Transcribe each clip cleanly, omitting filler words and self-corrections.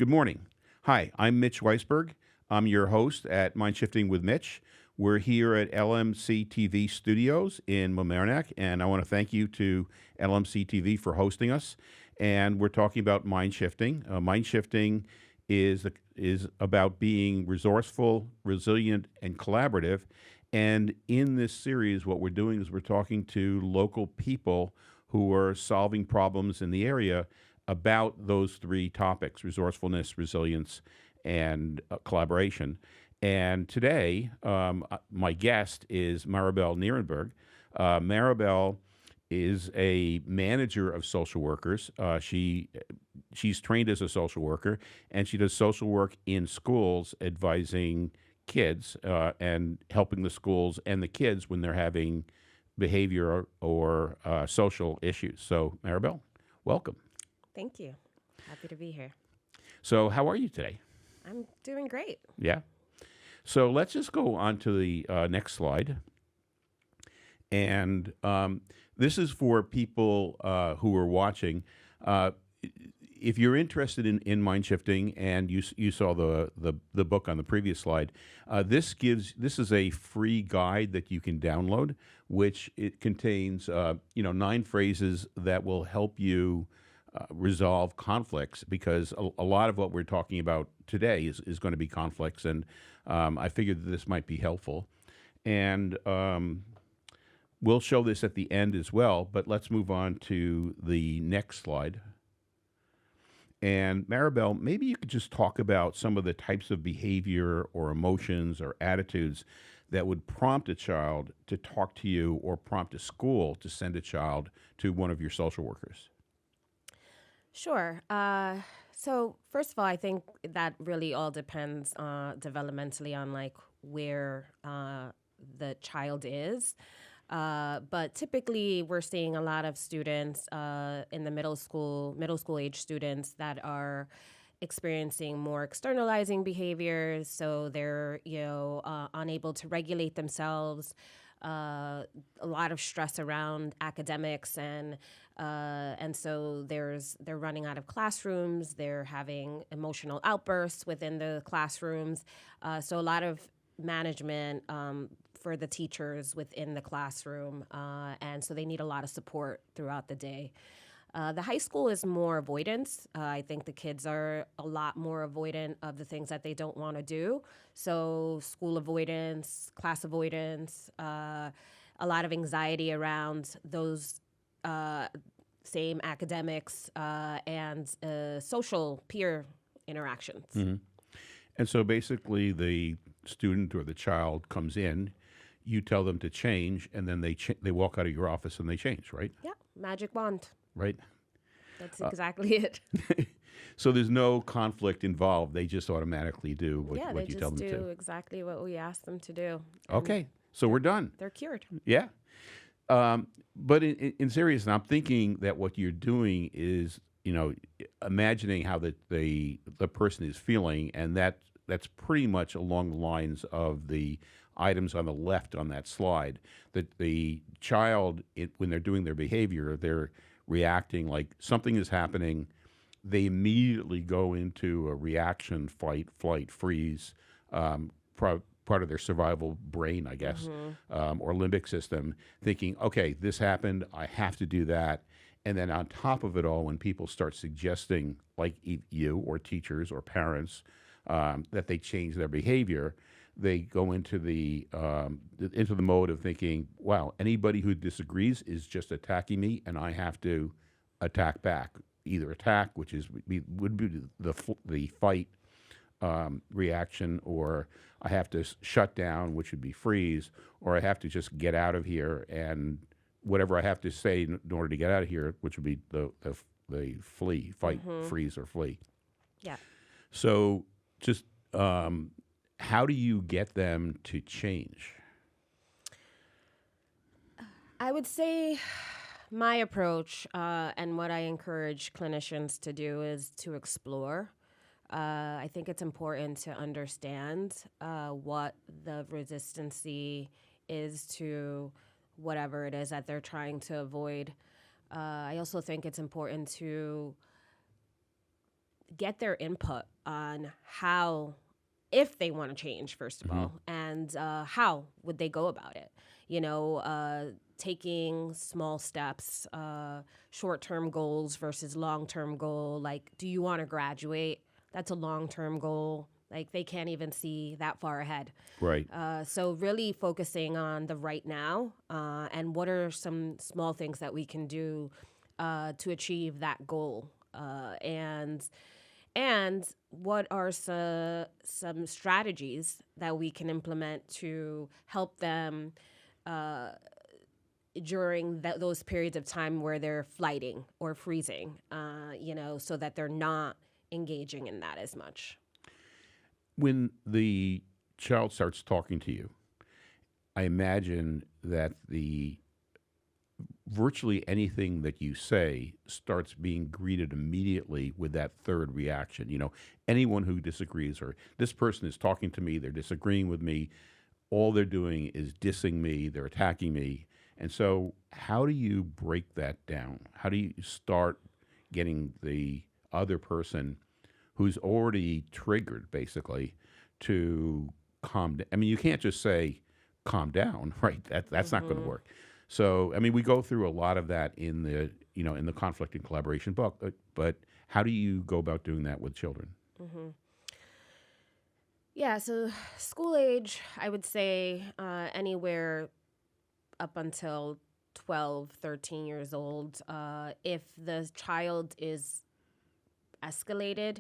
Good morning. Hi, I'm Mitch Weisberg. I'm your host at MindShifting with Mitch. We're here at LMC TV Studios in Mamaroneck, and I want to thank you to LMC TV for hosting us. And we're talking about MindShifting. MindShifting is about being resourceful, resilient, and collaborative. And in this series, what we're doing is we're talking to local people who are solving problems in the area about those three topics: resourcefulness, resilience, and collaboration. And today, my guest is Maribel Nierenberg. Maribel is a manager of social workers. She's trained as a social worker, and she does social work in schools, advising kids and helping the schools and the kids when they're having behavior or social issues. So, Maribel, welcome. Thank you. Happy to be here. So, how are you today? I'm doing great. Yeah. So let's just go on to the next slide. And this is for people who are watching. If you're interested in mind shifting, and you saw the book on the previous slide, this is a free guide that you can download, which it contains 9 phrases that will help you resolve conflicts, because a lot of what we're talking about today is going to be conflicts, and I figured that this might be helpful. And we'll show this at the end as well, but let's move on to the next slide. And Maribel, maybe you could just talk about some of the types of behavior or emotions or attitudes that would prompt a child to talk to you, or prompt a school to send a child to one of your social workers. Sure. So first of all, I think that really all depends developmentally on like where the child is. But typically, we're seeing a lot of students in the middle school age students that are experiencing more externalizing behaviors. So they're unable to regulate themselves. A lot of stress around academics, and so they're running out of classrooms. They're having emotional outbursts within the classrooms. So a lot of management for the teachers within the classroom, and so they need a lot of support throughout the day. The high school is more avoidance. I think the kids are a lot more avoidant of the things that they don't want to do. So school avoidance, class avoidance, a lot of anxiety around those same academics and social peer interactions. Mm-hmm. And so basically the student or the child comes in, you tell them to change, and then they walk out of your office and they change, right? Yeah, magic wand. Right. That's exactly it. So there's no conflict involved. They just automatically do what you tell them to. They just do exactly what we ask them to do. Okay, so we're done. They're cured. Yeah. But in serious, I'm thinking that what you're doing is, imagining how the person is feeling, and that's pretty much along the lines of the items on the left on that slide. That the child, when they're doing their behavior, they're reacting like something is happening. They immediately go into a reaction: fight, flight, freeze, part of their survival brain, I guess, or limbic system, thinking, okay, this happened, I have to do that. And then on top of it all, when people start suggesting, like you or teachers or parents, that they change their behavior, they go into the mode of thinking, wow, anybody who disagrees is just attacking me, and I have to attack back. Either attack, which would be the fight reaction, or I have to shut down, which would be freeze, or I have to just get out of here, and whatever I have to say in order to get out of here, which would be the flee, fight, freeze, or flee. Yeah. So just how do you get them to change? I would say my approach and what I encourage clinicians to do is to explore. I think it's important to understand what the resistancy is to whatever it is that they're trying to avoid. I also think it's important to get their input on how, if they want to change, first of all, and how would they go about it. Taking small steps, short-term goals versus long-term goal. Like, do you want to graduate? That's a long-term goal. Like, they can't even see that far ahead. Right. So really focusing on the right now, and what are some small things that we can do to achieve that goal, and what are some strategies that we can implement to help them during those periods of time where they're flighting or freezing, so that they're not engaging in that as much. When the child starts talking to you, I imagine that the virtually anything that you say starts being greeted immediately with that third reaction. Anyone who disagrees, or this person is talking to me, they're disagreeing with me, all they're doing is dissing me, they're attacking me. And so, how do you break that down? How do you start getting the other person who's already triggered, basically, to calm down? I mean, you can't just say, calm down, right? That's not going to work. So, I mean, we go through a lot of that in the conflict and collaboration book, but how do you go about doing that with children? Yeah, so school age, I would say anywhere up until 12, 13 years old. If the child is escalated,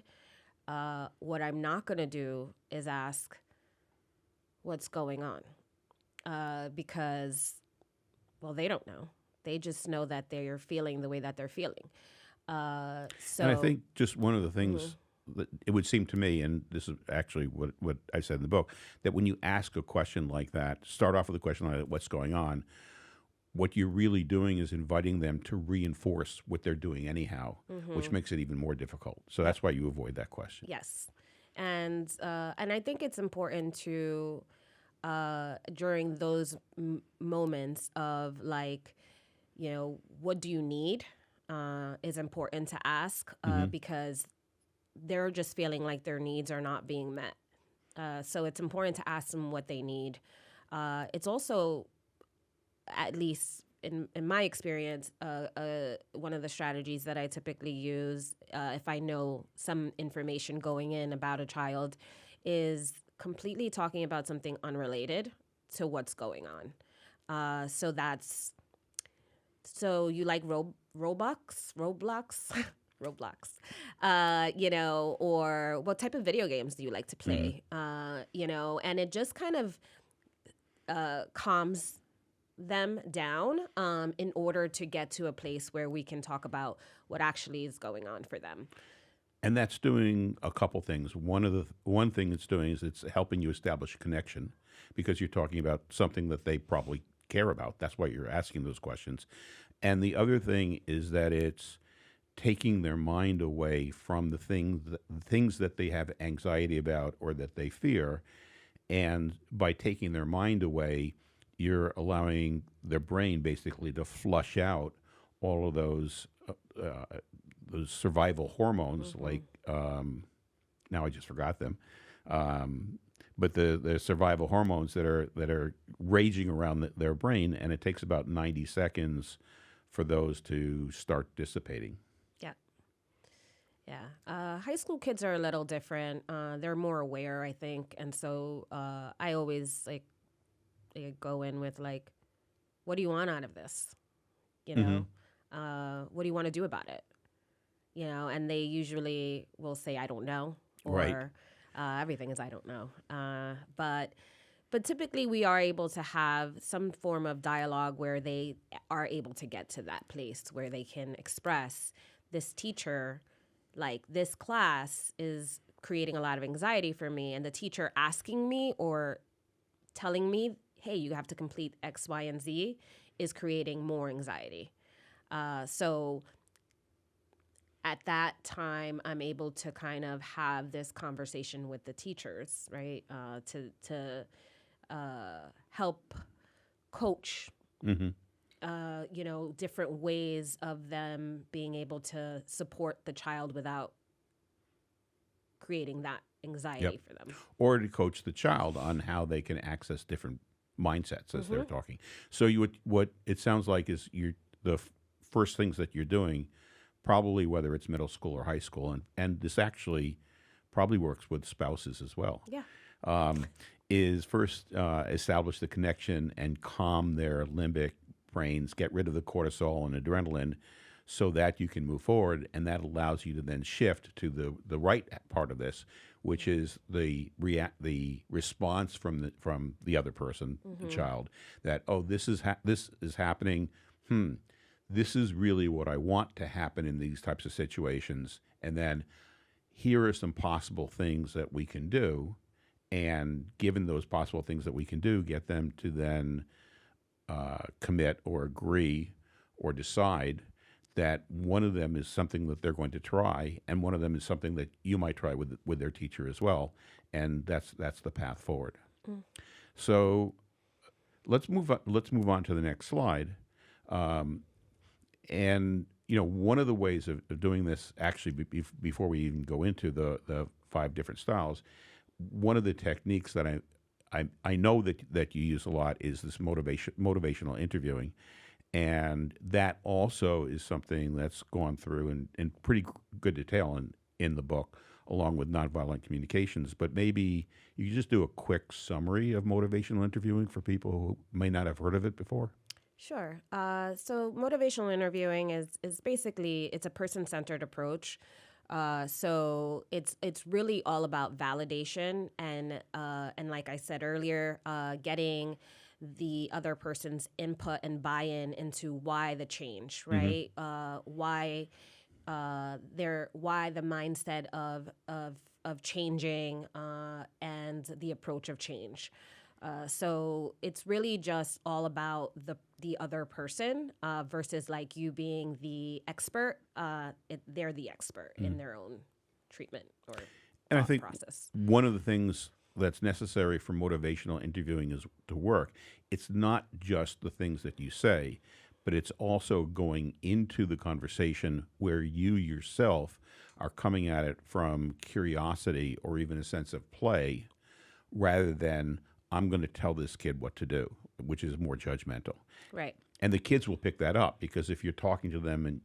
what I'm not going to do is ask what's going on, because, well, they don't know. They just know that they're feeling the way that they're feeling. And I think just one of the things that it would seem to me, and this is actually what I said in the book, that when you ask a question like that, start off with a question like what's going on, what you're really doing is inviting them to reinforce what they're doing anyhow, which makes it even more difficult. So that's why you avoid that question. Yes. And I think it's important to, during those moments of, like, what do you need, is important to ask, because they're just feeling like their needs are not being met. So it's important to ask them what they need. It's also, at least in my experience, one of the strategies that I typically use, if I know some information going in about a child, is completely talking about something unrelated to what's going on. So you like Roblox? Or what type of video games do you like to play? And it just kind of calms them down, in order to get to a place where we can talk about what actually is going on for them. And that's doing a couple things. One thing it's doing is it's helping you establish a connection, because you're talking about something that they probably care about. That's why you're asking those questions. And the other thing is that it's taking their mind away from the things that they have anxiety about or that they fear. And by taking their mind away, you're allowing their brain basically to flush out all of those survival hormones, like now I just forgot them, but the survival hormones that are raging around their brain, and it takes about 90 seconds for those to start dissipating. Yeah. High school kids are a little different. They're more aware, I think, and so I always go in with, like, what do you want out of this? What do you want to do about it? And they usually will say, I don't know, or Right. Everything is I don't know. But typically we are able to have some form of dialogue where they are able to get to that place where they can express, this teacher, like, this class is creating a lot of anxiety for me, and the teacher asking me or telling me, hey, you have to complete X, Y, and Z, is creating more anxiety. So at that time, I'm able to kind of have this conversation with the teachers, right? To help coach, different ways of them being able to support the child without creating that anxiety for them. Or to coach the child on how they can access different mindsets as they're talking. So what it sounds like is the first things that you're doing, probably whether it's middle school or high school, and this actually probably works with spouses as well. Yeah. Is first establish the connection and calm their limbic brains, get rid of the cortisol and adrenaline, so that you can move forward, and that allows you to then shift to the right part of this, which is the response from the other person, the child, that this is happening. This is really what I want to happen in these types of situations, and then here are some possible things that we can do, and given those possible things that we can do, get them to then commit or agree or decide that one of them is something that they're going to try, and one of them is something that you might try with their teacher as well, and that's the path forward. So let's move on to the next slide. And one of the ways of doing this, actually, before we even go into the 5 different styles, one of the techniques that I know that you use a lot is this motivational interviewing. And that also is something that's gone through in pretty good detail in the book, along with nonviolent communications. But maybe you could just do a quick summary of motivational interviewing for people who may not have heard of it before. Sure. So motivational interviewing is basically, it's a person-centered approach. So it's really all about validation and like I said earlier, getting the other person's input and buy-in into why the change, right? Why the mindset of changing and the approach of change. So it's really just all about the other person versus like you being the expert. They're the expert in their own treatment or And I thought think process. one of the things that's necessary for motivational interviewing is to work. It's not just the things that you say, but it's also going into the conversation where you yourself are coming at it from curiosity or even a sense of play, rather than I'm going to tell this kid what to do, which is more judgmental. Right. And the kids will pick that up, because if you're talking to them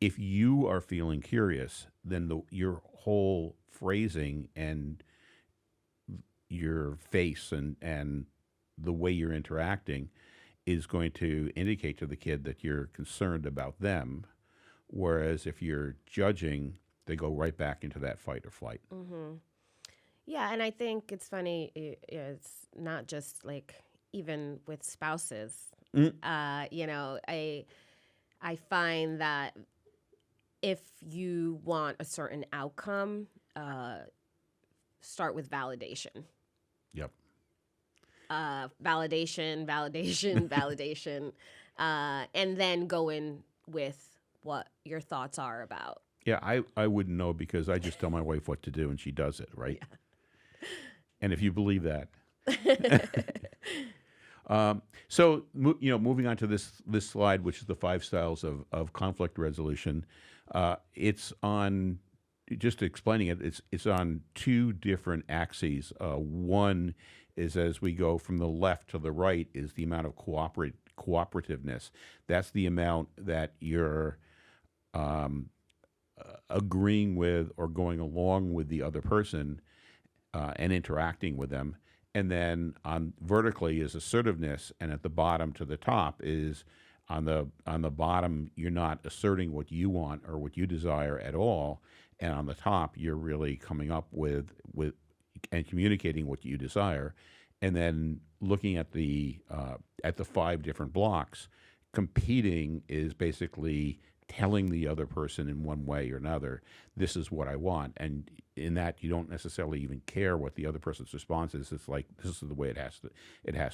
if you are feeling curious, then your whole phrasing and your face and the way you're interacting is going to indicate to the kid that you're concerned about them. Whereas if you're judging, they go right back into that fight or flight. Yeah, and I think it's funny. It's not just like even with spouses. I find that if you want a certain outcome, start with validation. Yep. Validation, and then go in with what your thoughts are about. Yeah, I wouldn't know, because I just tell my wife what to do and she does it, right? Yeah. And if you believe that. So moving on to this slide, which is the 5 styles of conflict resolution, it's on, just explaining it, it's on 2 different axes. One is, as we go from the left to the right, is the amount of cooperativeness. That's the amount that you're agreeing with or going along with the other person and interacting with them. And then on vertically is assertiveness, and at the bottom to the top is on the bottom, you're not asserting what you want or what you desire at all, and on the top you're really coming up with and communicating what you desire. And then looking at the 5 different blocks, competing is basically telling the other person in one way or another, this is what I want. And in that, you don't necessarily even care what the other person's response is. It's like, this is the way it has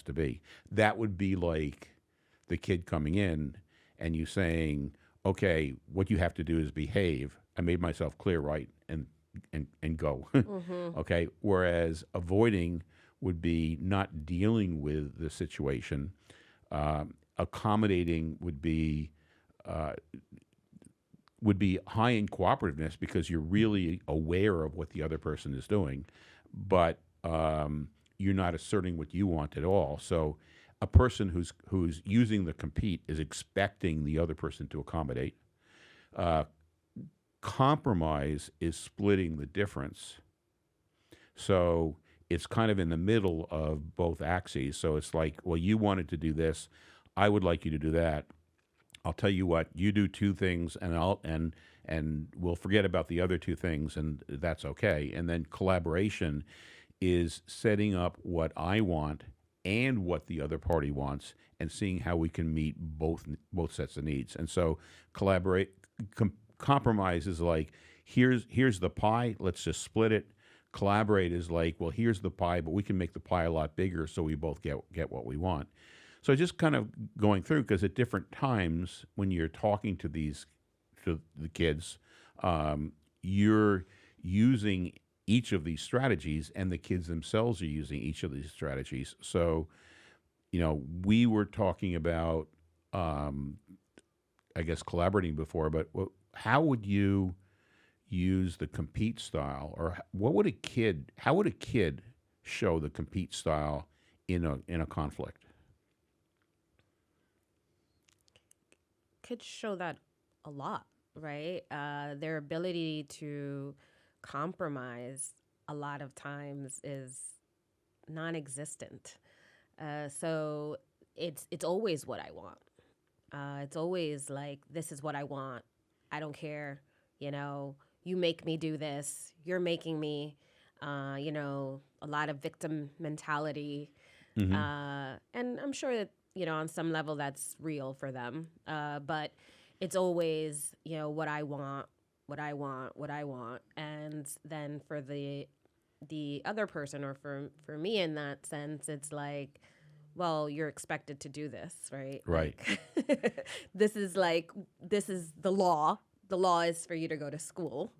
to be. That would be like the kid coming in and you saying, okay, what you have to do is behave. I made myself clear, right? And go. Okay. Whereas avoiding would be not dealing with the situation. Accommodating would be would be high in cooperativeness because you're really aware of what the other person is doing, but you're not asserting what you want at all. So a person who's using the compete is expecting the other person to accommodate. Uh, Compromise is splitting the difference. So it's kind of in the middle of both axes. So it's like, well, you wanted to do this, I would like you to do that. I'll tell you what, you do two things, and and we'll forget about the other two things, and that's okay. And then collaboration is setting up what I want and what the other party wants, and seeing how we can meet both sets of needs. And so compromise is like, here's the pie, let's just split it. Collaborate is like, well, here's the pie, but we can make the pie a lot bigger so we both get what we want. So just kind of going through, because at different times when you're talking to the kids, you're using each of these strategies, and the kids themselves are using each of these strategies. So, we were talking about, I guess, collaborating before, but how would you use the compete style, or how would a kid show the compete style in a conflict? Kids show that a lot, right? Their ability to compromise a lot of times is non-existent. So it's always what I want. It's always like, this is what I want. I don't care. You make me do this. You're making me. A lot of victim mentality. Mm-hmm. And I'm sure that, on some level that's real for them. But it's always, what I want, what I want, what I want. And then for the other person, or for me in that sense, it's like, well, you're expected to do this, right? Right. Like, this is the law. The law is for you to go to school.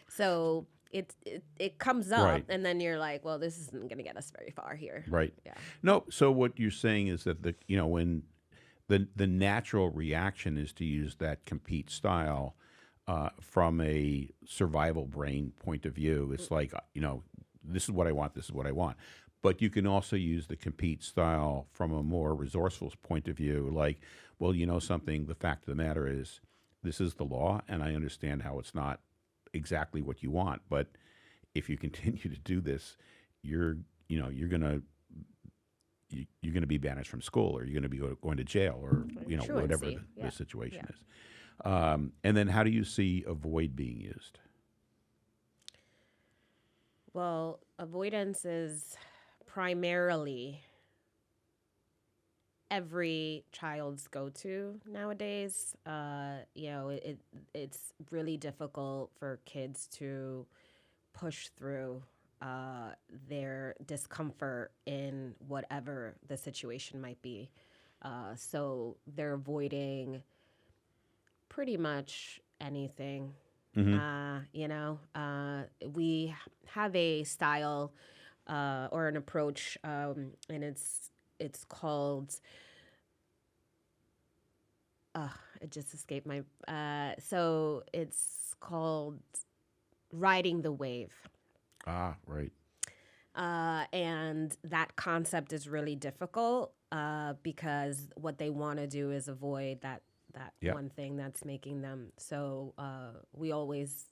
So it comes up, Right. and then you're like, well, this isn't going to get us very far here. Right. Yeah. No. So what you're saying is that when the natural reaction is to use that compete style from a survival brain point of view. It's like, this is what I want. This is what I want. But you can also use the compete style from a more resourceful point of view. Like, well, something. The fact of the matter is, this is the law, and I understand how it's not exactly what you want. But if you continue to do this, you're gonna be banished from school, or you're gonna be going to jail, or whatever the situation is. And then how do you see avoid being used? Well, avoidance is primarily every child's go-to nowadays. It's really difficult for kids to push through their discomfort in whatever the situation might be. So they're avoiding pretty much anything. We have a style or an approach, and it's called. It just escaped my. So it's called riding the wave. Ah, right. And that concept is really difficult because what they want to do is avoid that Yep. one thing that's making them. So we always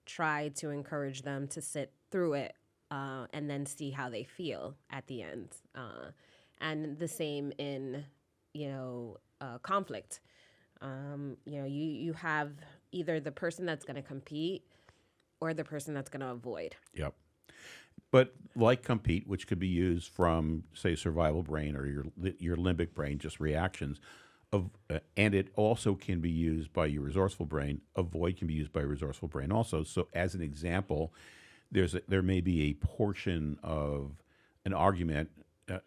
try to encourage them to sit through it and then see how they feel at the end. And the same in, conflict. You have either the person that's going to compete or the person that's going to avoid. Yep. But like compete, which could be used from, say, survival brain or your limbic brain, just reactions, and it also can be used by your resourceful brain. Avoid can be used by resourceful brain also. So as an example, there may be a portion of an argument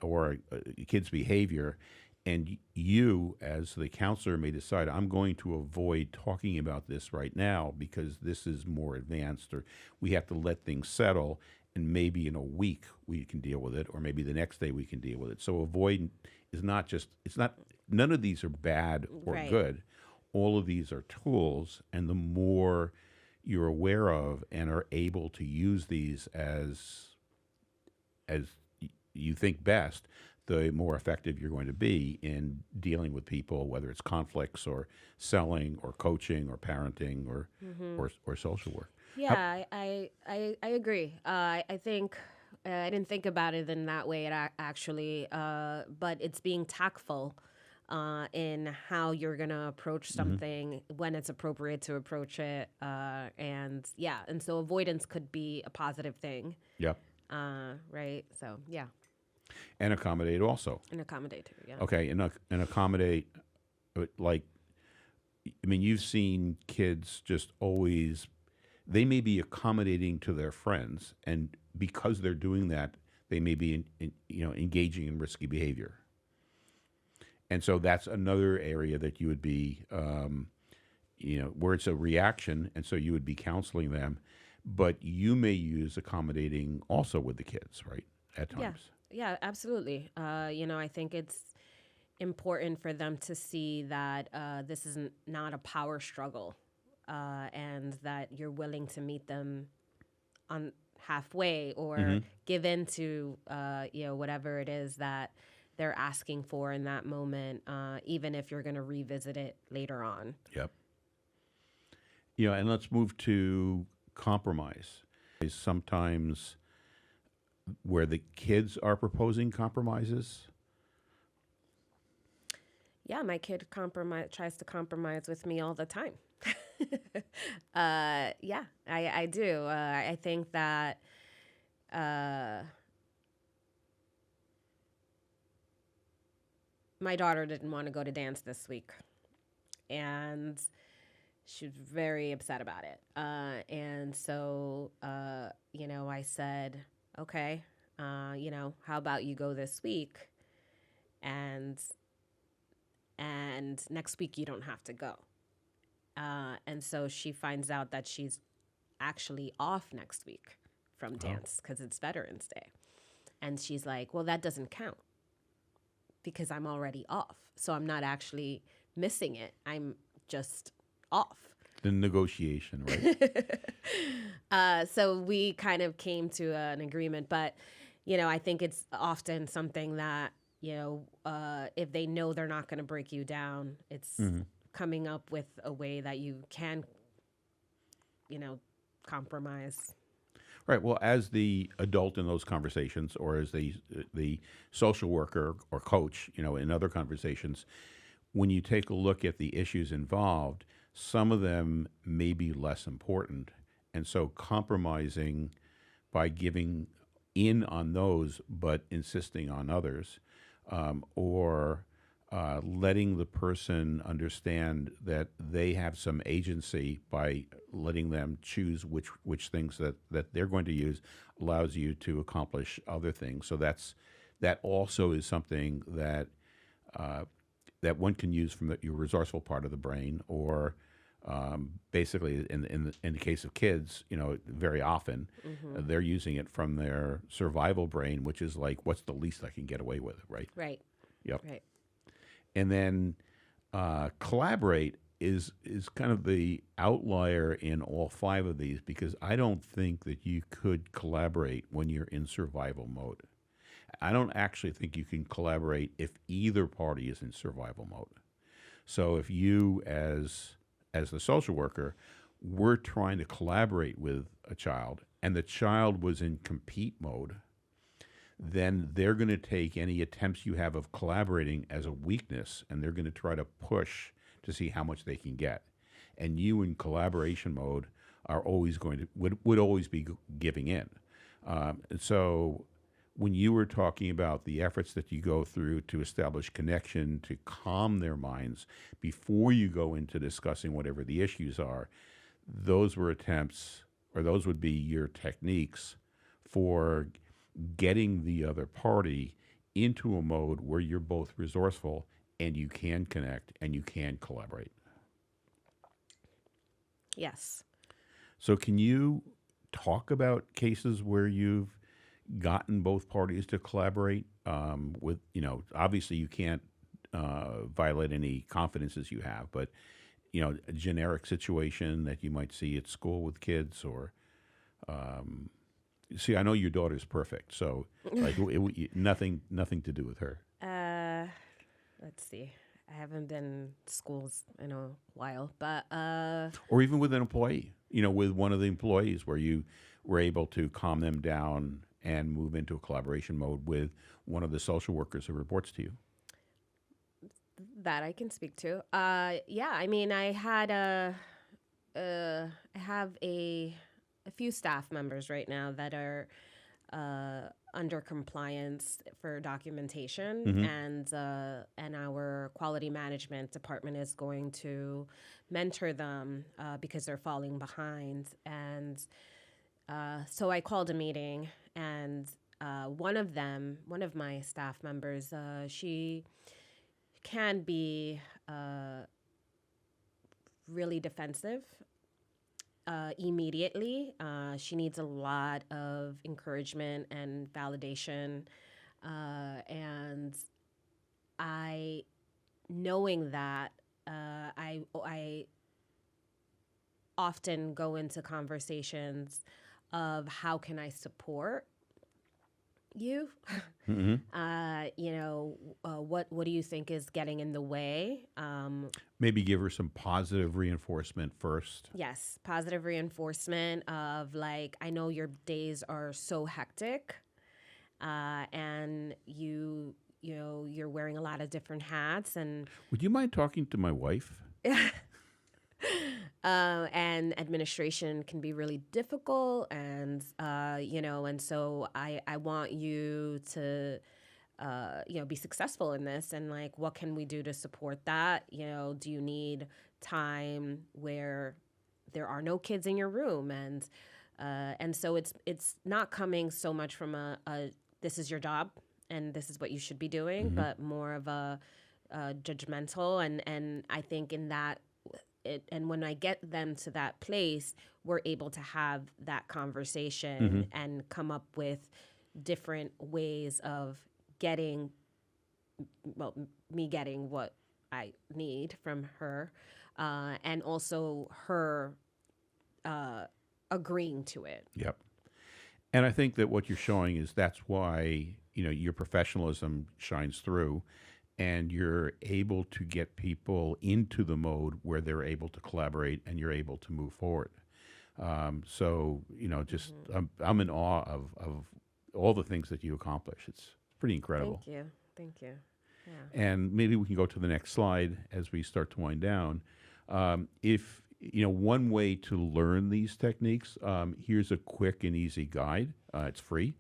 or a kid's behavior, and you, as the counselor, may decide, I'm going to avoid talking about this right now because this is more advanced, or we have to let things settle, and maybe in a week we can deal with it, or maybe the next day we can deal with it. So avoid is not just, none of these are bad or Right. good. all of these are tools, and the more you're aware of and are able to use these as you think best, the more effective you're going to be in dealing with people, whether it's conflicts or selling or coaching or parenting or social work. How, Yeah, I agree. I think I didn't think about it in that way. Actually, but it's being tactful in how you're gonna approach something when it's appropriate to approach it, and yeah, and so avoidance could be a positive thing, yeah, right? So yeah, and accommodate also. and accommodate too. Yeah. Okay, and accommodate, like, I mean, you've seen kids just always, they may be accommodating to their friends, and because they're doing that, they may be engaging in risky behavior. And so that's another area that you would be, where it's a reaction, and so you would be counseling them, but you may use accommodating also with the kids, right? At Yeah, times. yeah, absolutely. I think it's important for them to see that this is not a power struggle, and that you're willing to meet them on halfway or give in to whatever it is that they're asking for in that moment, even if you're going to revisit it later on. Yep. And let's move to compromise. Sometimes where the kids are proposing compromises. Yeah, my kid tries to compromise with me all the time. Yeah, I do. I think that my daughter didn't want to go to dance this week, and she was very upset about it. And so, I said, okay, how about you go this week, and next week you don't have to go. And so she finds out that she's actually off next week from dance because it's Veterans Day. And she's like, well, that doesn't count because I'm already off. So I'm not actually missing it. I'm just off. The negotiation, right? So we kind of came to an agreement. But, I think it's often something that, if they know they're not going to break you down, it's coming up with a way that you can, compromise. Right. Well, as the adult in those conversations, or as the social worker or coach, in other conversations, when you take a look at the issues involved, some of them may be less important, and so compromising by giving in on those but insisting on others, or letting the person understand that they have some agency by letting them choose which things that they're going to use, allows you to accomplish other things. So that also is something that that one can use from your resourceful part of the brain, or basically in the case of kids, very often they're using it from their survival brain, which is like, what's the least I can get away with, right? Right. Yep. Right. And then collaborate is kind of the outlier in all five of these, because I don't think that you could collaborate when you're in survival mode. I don't actually think you can collaborate if either party is in survival mode. So if you, as the social worker, were trying to collaborate with a child and the child was in compete mode, then they're going to take any attempts you have of collaborating as a weakness, and they're going to try to push to see how much they can get. And you, in collaboration mode, are always going to would always be giving in. And so when you were talking about the efforts that you go through to establish connection, to calm their minds before you go into discussing whatever the issues are, those were attempts, or those would be your techniques for getting the other party into a mode where you're both resourceful and you can connect and you can collaborate. Yes. So can you talk about cases where you've gotten both parties to collaborate obviously you can't violate any confidences you have, but a generic situation that you might see at school with kids, or see, I know your daughter's perfect, so like nothing to do with her. Let's see. I haven't been to schools in a while, but Or even with an employee, with one of the employees where you were able to calm them down and move into a collaboration mode with one of the social workers who reports to you. that I can speak to. Yeah, I mean, I have a few staff members right now that are under compliance for documentation, Hmm. and our quality management department is going to mentor them because they're falling behind. And so I called a meeting, and one of my staff members, she can be really defensive immediately. She needs a lot of encouragement and validation. And I, knowing that, I often go into conversations of how can I support you? Hmm. What do you think is getting in the way? Maybe give her some positive reinforcement first. Yes, positive reinforcement of like, I know your days are so hectic, and you're wearing a lot of different hats, and Would you mind talking to my wife? and administration can be really difficult, and and so I want you to be successful in this, and like, what can we do to support that? Do you need time where there are no kids in your room? And so it's not coming so much from a this is your job and this is what you should be doing, Hmm. but more of a judgmental, and I think in that and when I get them to that place, we're able to have that Hmm. conversation and come up with different ways of getting, me getting what I need from her, and also her agreeing to it. Yep. And I think that what you're showing is that's why, your professionalism shines through, and you're able to get people into the mode where they're able to collaborate and you're able to move forward. So, just I'm in awe of all the things that you accomplish. It's pretty incredible. Thank you. Yeah. And maybe we can go to the next slide as we start to wind down. If one way to learn these techniques, here's a quick and easy guide. It's free.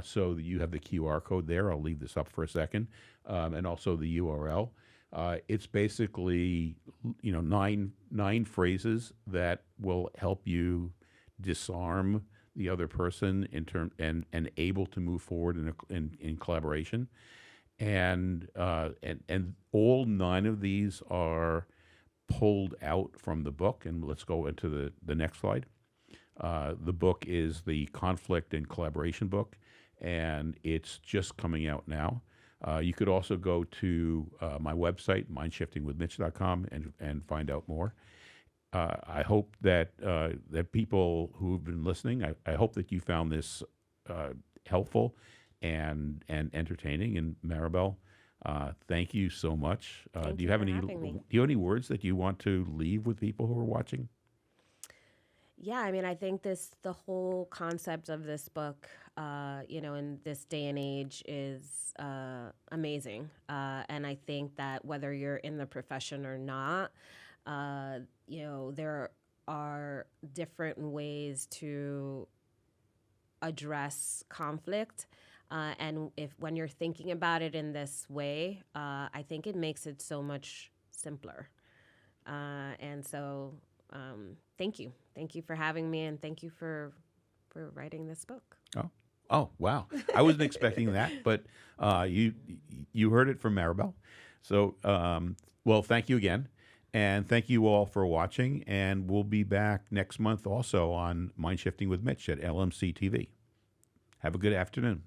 So you have the QR code there. I'll leave this up for a second, and also the URL. It's basically nine phrases that will help you disarm the other person and able to move forward in collaboration. And all nine of these are pulled out from the book. And let's go into the next slide. The book is the Conflict and Collaboration book, and it's just coming out now. You could also go to my website, mindshiftingwithmitch.com, and find out more. I hope that that people who've been listening, I hope that you found this helpful and entertaining. And Maribel, thank you so much. Thank Do you you have for any having me. Do you have any words that you want to leave with people who are watching? Yeah, I mean, I think the whole concept of this book, in this day and age is amazing. And I think that whether you're in the profession or not, there are different ways to address conflict. And when you're thinking about it in this way, I think it makes it so much simpler. And so, thank you. Thank you for having me, and thank you for writing this book. Oh, wow! I wasn't expecting that, but you heard it from Maribel. So, well, thank you again, and thank you all for watching. And we'll be back next month also on Mind Shifting with Mitch at LMC TV. Have a good afternoon.